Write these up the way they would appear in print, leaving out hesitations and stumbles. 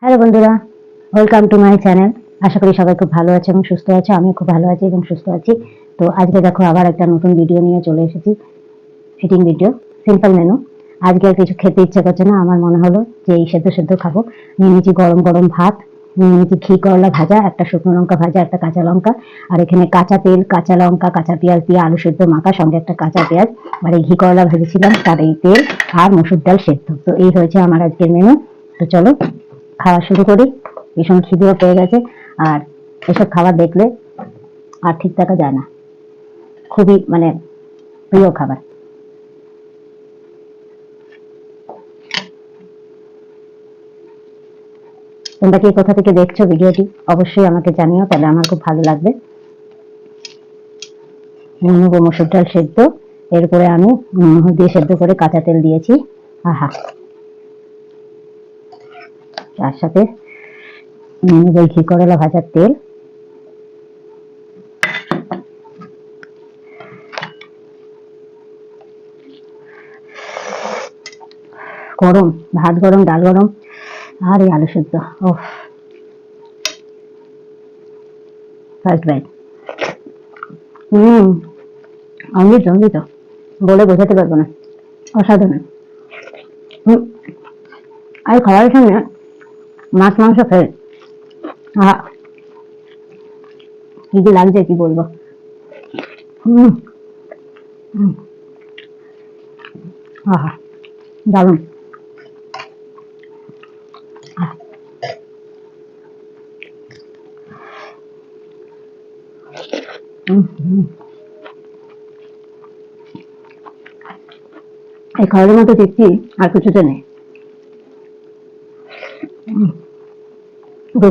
Hello বন্ধুরা, welcome to my channel. আশা করি সবাই খুব ভালো আছে এবং সুস্থ আছে। আমিও খুব ভালো আছি এবং সুস্থ আছি। তো আজকে দেখো আবার একটা নতুন ভিডিও নিয়ে চলে এসেছি, ইটিং ভিডিও, সিম্পল মেনু। আজকে আর কিছু খেতে ইচ্ছে করছে না, আমার মনে হলো যে এই সেদ্ধ সেদ্ধ খাবো। নিয়ে নিয়েছি গরম গরম ভাত, নিয়ে নিয়েছি ঘি করলা ভাজা, একটা শুকনো লঙ্কা ভাজা, একটা কাঁচা লঙ্কা, আর এখানে কাঁচা তেল, কাঁচা লঙ্কা, কাঁচা পেঁয়াজ দিয়ে আলু সেদ্ধ মাখা, সঙ্গে একটা কাঁচা পেঁয়াজ, আর এই ঘি করলা ভেজেছিলাম, তার এই তেল আর মসুর ডাল সেদ্ধ। তো এই হয়েছে আমার আজকের মেনু। তো চলো খাওয়া শুরু করি। ভীষণ খিদেও পেয়ে গেছে, আর এসব খাবার দেখলে আর ঠিক থাকা যায় না। খুবই প্রিয় খাবার। তোমরা কি কোথা থেকে দেখছো ভিডিওটি অবশ্যই আমাকে জানিও, তাহলে আমার খুব ভালো লাগবে। নেবো মসুর ডাল সেদ্ধ, এরপরে আমি নুন দিয়ে সেদ্ধ করে কাঁচা তেল দিয়েছি। আহা, তার সাথে নেবো ঘি করলা ভাজার তেল। গরম ভাত, গরম ডাল, গরম, আর এই আলু সেদ্ধ। ও ফার্স্ট বাইট। অমৃত অমৃত, বলে বোঝাতে পারবো না, অসাধারণ। আর খাবারের সঙ্গে মাছ মাংস খেয়ে কি যে লাগছে কি বলবো। হম আহা, দারুণ। এই খাবারের মতো তৃপ্তি আর কিছুতে নেই।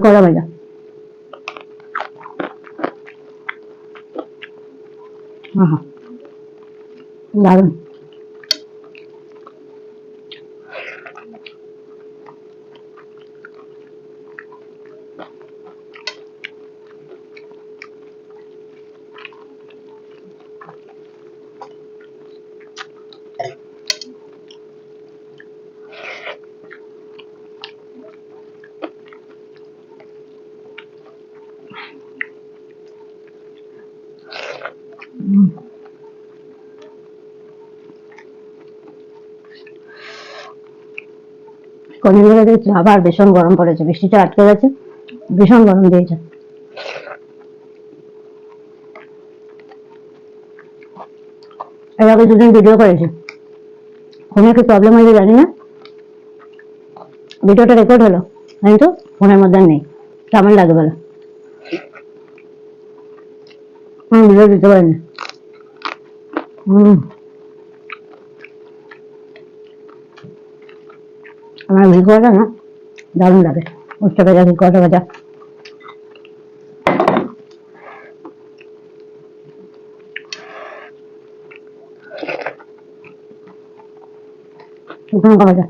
করা ভাজা, আহা, দারুণ। কদিন ধরে দেখছি আবার ভীষণ গরম পড়েছে, বৃষ্টিটা আটকে গেছে, ভীষণ গরম দিয়েছে। এর আগে দুদিন ভিডিও করেছি, ফোনে কি প্রবলেম হয়েছে জানি না, ভিডিওটা রেকর্ড হলো কিন্তু ফোনের মধ্যে নেই। কেমন লাগে বলো? ভিডিও দিতে পারিনি। আমার ঘি করাটা না দারুণ লাগে। উচ্চ ভাজা, ঘি করা ভাজা, শুকনো লঙ্কা ভাজা।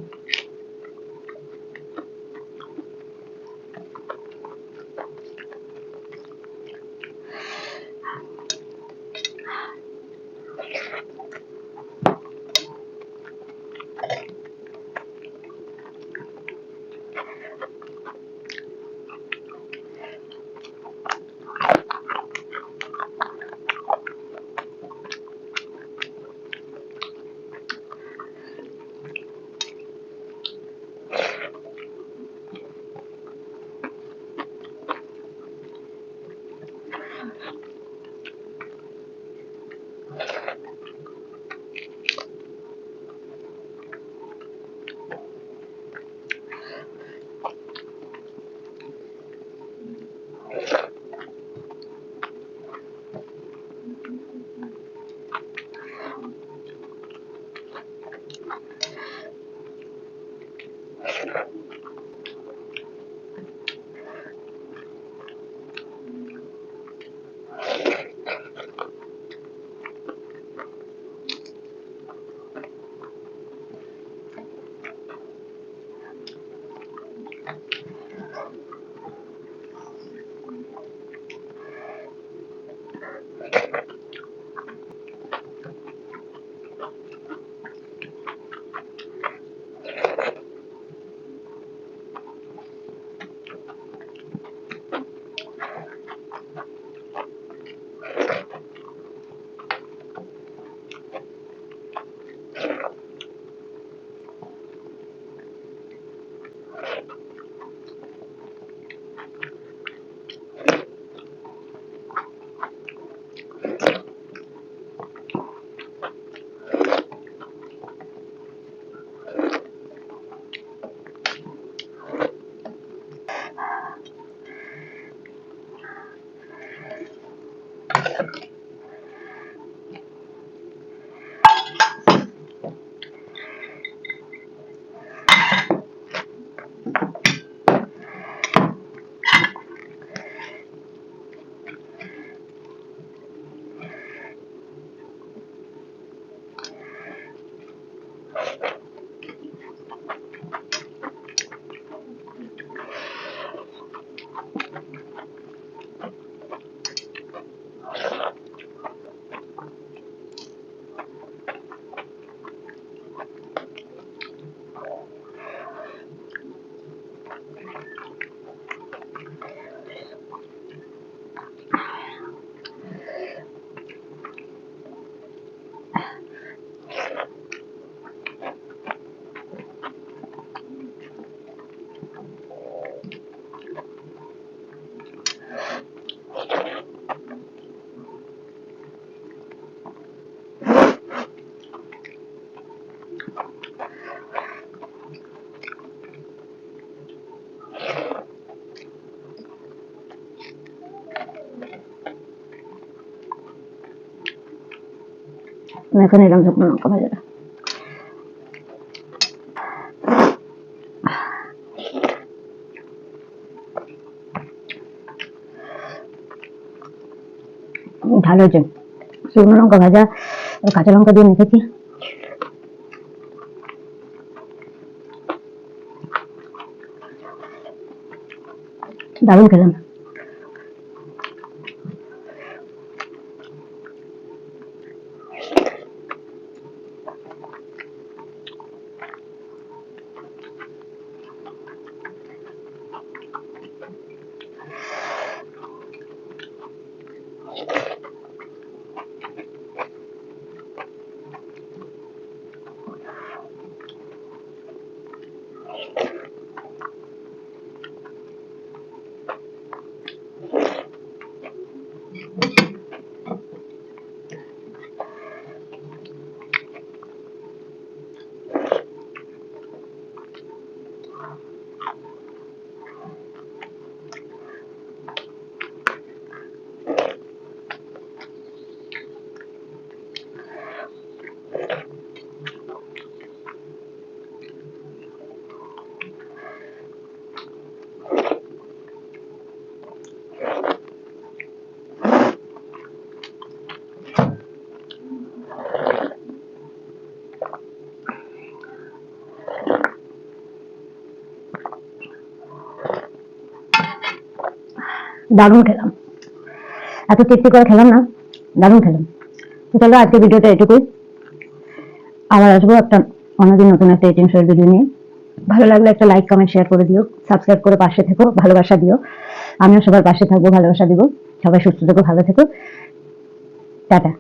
এখন এরকম শুকনো লঙ্কা ভাজাটা ভালো হয়েছে। শুকনো লঙ্কা ভাজা আর কাঁচা লঙ্কা দিয়ে মেখেছি, দারুণ খেলাম। দারুণ খেলাম, এত তৃপ্তি করে খেলাম না, দারুণ খেলাম। চলো আজকে ভিডিওটা এটুকুই, আবার আসবো একটা অন্যদিন নতুন একটা ইটিং শোয়ের ভিডিও নিয়ে। ভালো লাগলে একটা লাইক কমেন্ট শেয়ার করে দিও, সাবস্ক্রাইব করে পাশে থেকো, ভালোবাসা দিও। আমিও সবার পাশে থাকবো, ভালোবাসা দিব। সবাই সুস্থ থেকো, ভালো থেকো, টাটা।